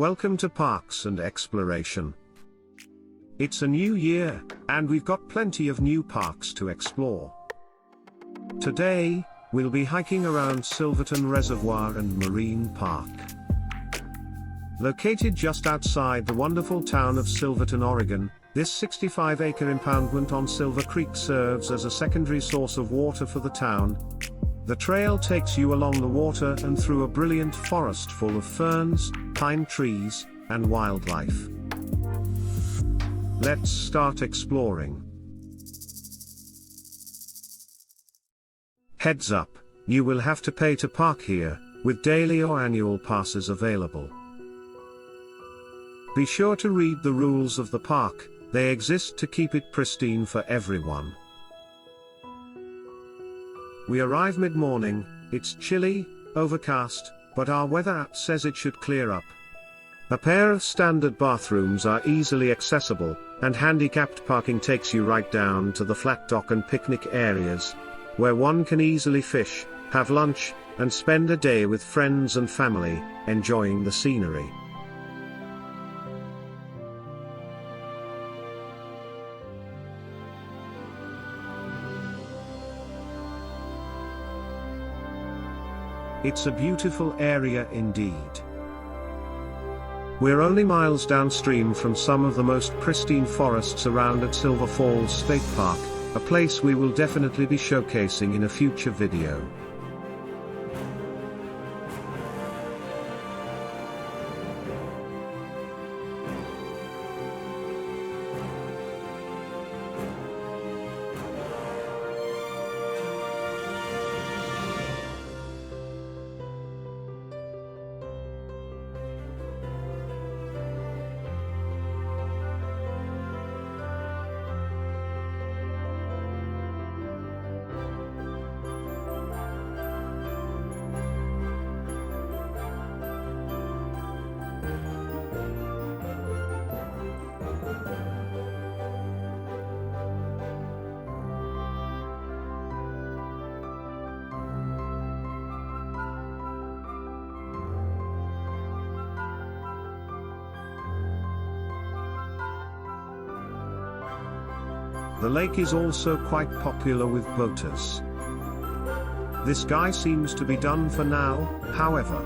Welcome to Parks and Exploration. It's a new year, and we've got plenty of new parks to explore. Today, we'll be hiking around Silverton Reservoir and Marine Park. Located just outside the wonderful town of Silverton, Oregon, this 65-acre impoundment on Silver Creek serves as a secondary source of water for the town. The trail takes you along the water and through a brilliant forest full of ferns, pine trees, and wildlife. Let's start exploring. Heads up, you will have to pay to park here, with daily or annual passes available. Be sure to read the rules of the park, they exist to keep it pristine for everyone. We arrive mid-morning, it's chilly, overcast, but our weather app says it should clear up. A pair of standard bathrooms are easily accessible, and handicapped parking takes you right down to the flat dock and picnic areas, where one can easily fish, have lunch, and spend a day with friends and family, enjoying the scenery. It's a beautiful area indeed. We're only miles downstream from some of the most pristine forests around at Silver Falls State Park, a place we will definitely be showcasing in a future video. The lake is also quite popular with boaters. This guy seems to be done for now, however.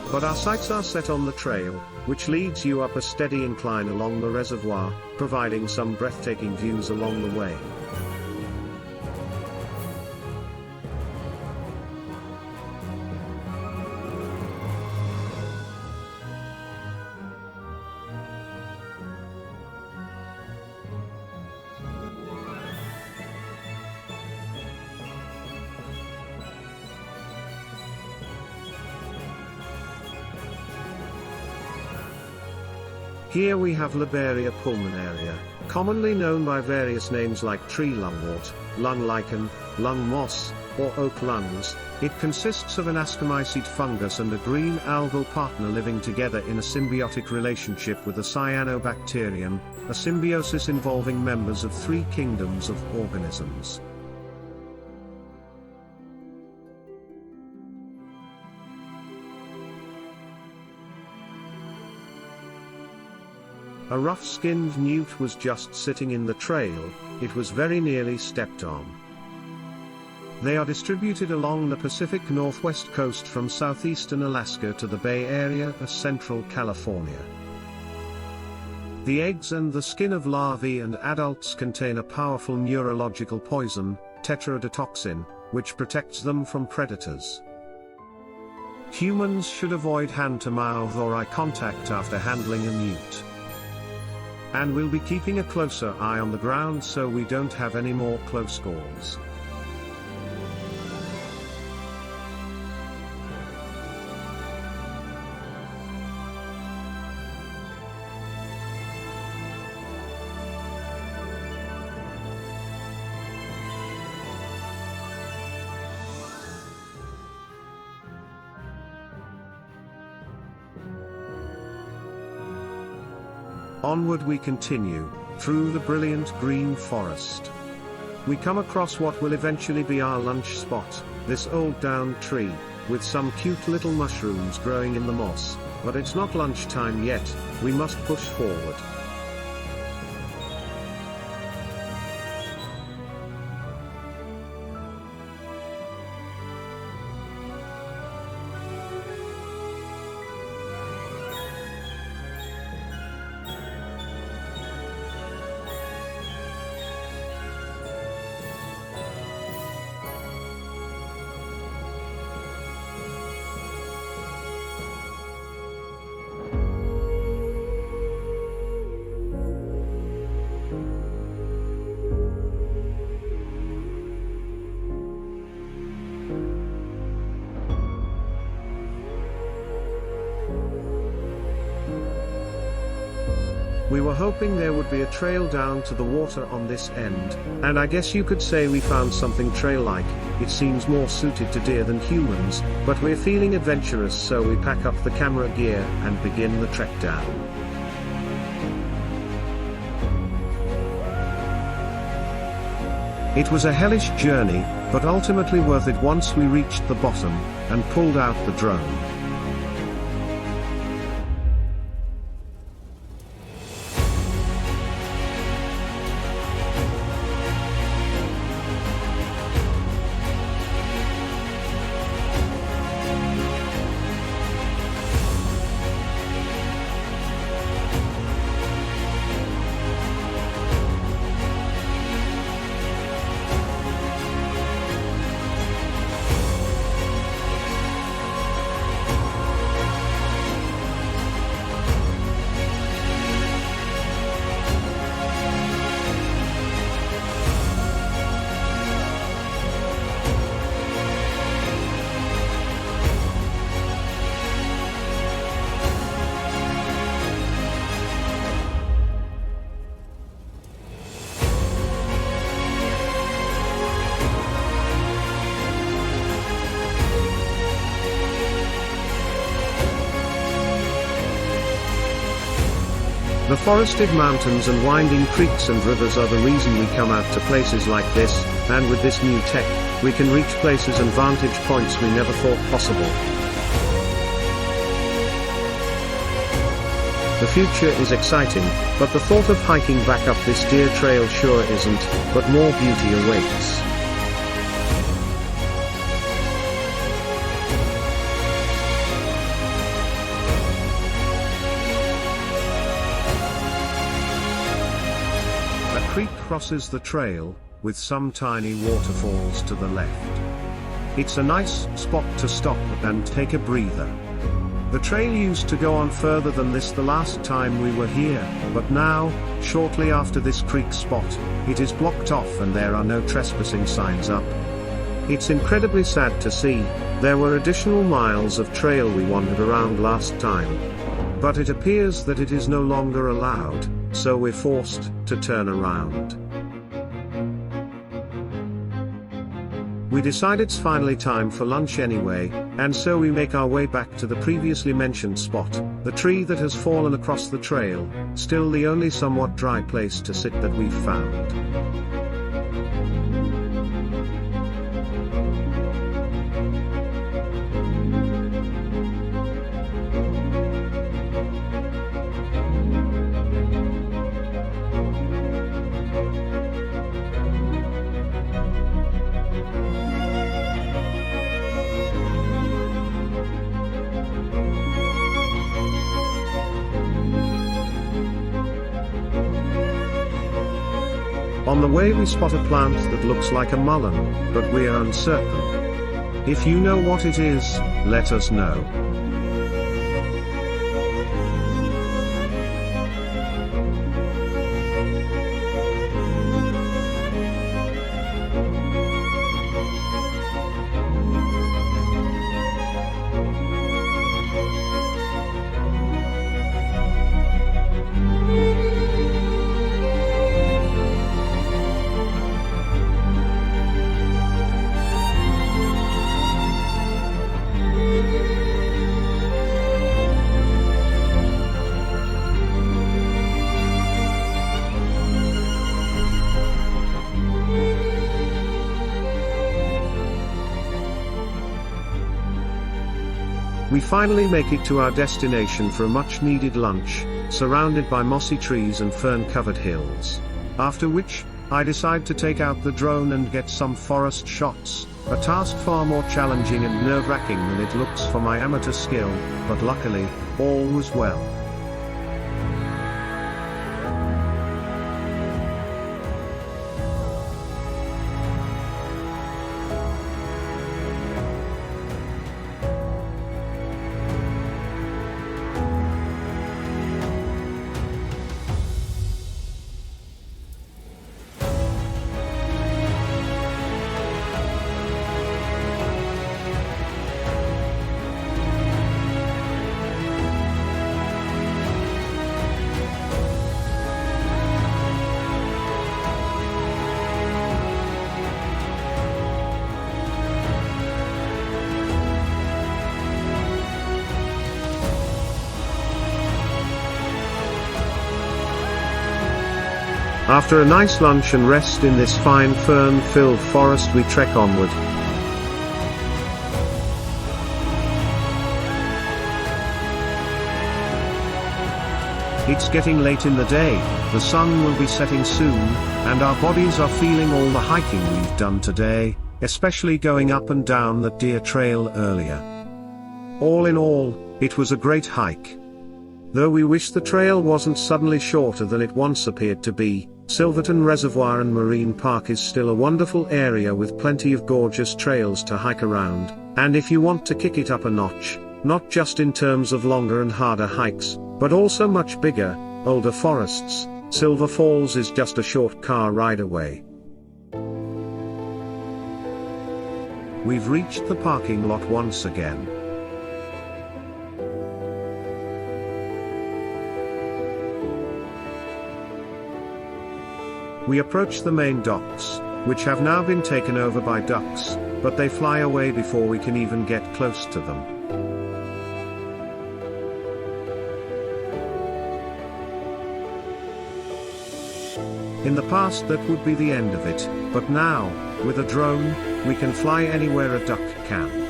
But our sights are set on the trail, which leads you up a steady incline along the reservoir, providing some breathtaking views along the way. Here we have Liberia pulmonaria, commonly known by various names like tree lungwort, lung lichen, lung moss, or oak lungs. It consists of an ascomycete fungus and a green algal partner living together in a symbiotic relationship with a cyanobacterium, a symbiosis involving members of three kingdoms of organisms. A rough-skinned newt was just sitting in the trail, it was very nearly stepped on. They are distributed along the Pacific Northwest coast from southeastern Alaska to the Bay Area of central California. The eggs and the skin of larvae and adults contain a powerful neurological poison, tetrodotoxin, which protects them from predators. Humans should avoid hand-to-mouth or eye contact after handling a newt. And we'll be keeping a closer eye on the ground so we don't have any more close calls. Onward we continue, through the brilliant green forest. We come across what will eventually be our lunch spot, this old down tree, with some cute little mushrooms growing in the moss, But it's not lunchtime yet, we must push forward. We were hoping there would be a trail down to the water on this end, and I guess you could say we found something trail-like. It seems more suited to deer than humans, but we're feeling adventurous, so we pack up the camera gear and begin the trek down. It was a hellish journey, but ultimately worth it once we reached the bottom and pulled out the drone. The forested mountains and winding creeks and rivers are the reason we come out to places like this, and with this new tech, we can reach places and vantage points we never thought possible. The future is exciting, but the thought of hiking back up this deer trail sure isn't, but more beauty awaits. A creek crosses the trail, with some tiny waterfalls to the left. It's a nice spot to stop and take a breather. The trail used to go on further than this the last time we were here, but now, shortly after this creek spot, it is blocked off and there are no trespassing signs up. It's incredibly sad to see. There were additional miles of trail we wandered around last time. But it appears that it is no longer allowed, so we're forced to turn around. We decide it's finally time for lunch anyway, and so we make our way back to the previously mentioned spot, the tree that has fallen across the trail, still the only somewhat dry place to sit that we've found. On the way we spot a plant that looks like a mullein, but we are uncertain. If you know what it is, let us know. We finally make it to our destination for a much needed lunch, surrounded by mossy trees and fern-covered hills. After which, I decide to take out the drone and get some forest shots, a task far more challenging and nerve-wracking than it looks for my amateur skill, but luckily, all was well. After a nice lunch and rest in this fine fern-filled forest, we trek onward. It's getting late in the day, the sun will be setting soon, and our bodies are feeling all the hiking we've done today, especially going up and down that deer trail earlier. All in all, it was a great hike. Though we wish the trail wasn't suddenly shorter than it once appeared to be, Silverton Reservoir and Marine Park is still a wonderful area with plenty of gorgeous trails to hike around, and if you want to kick it up a notch, not just in terms of longer and harder hikes, but also much bigger, older forests, Silver Falls is just a short car ride away. We've reached the parking lot once again. We approach the main docks, which have now been taken over by ducks, but they fly away before we can even get close to them. In the past that would be the end of it, but now, with a drone, we can fly anywhere a duck can.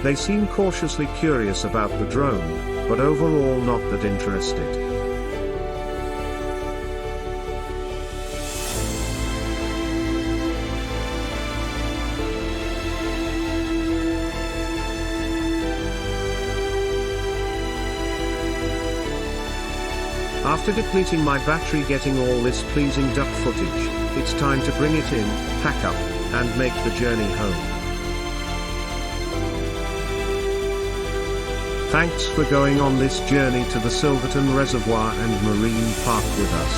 They seem cautiously curious about the drone, but overall not that interested. After depleting my battery getting all this pleasing duck footage, it's time to bring it in, pack up, and make the journey home. Thanks for going on this journey to the Silverton Reservoir and Marine Park with us.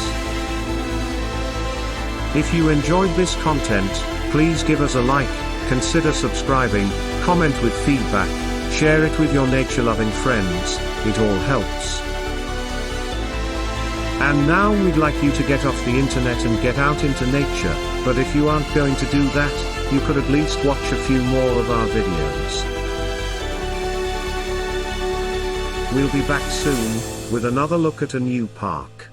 If you enjoyed this content, please give us a like, consider subscribing, comment with feedback, share it with your nature-loving friends, it all helps. And now we'd like you to get off the internet and get out into nature, but if you aren't going to do that, you could at least watch a few more of our videos. We'll be back soon, with another look at a new park.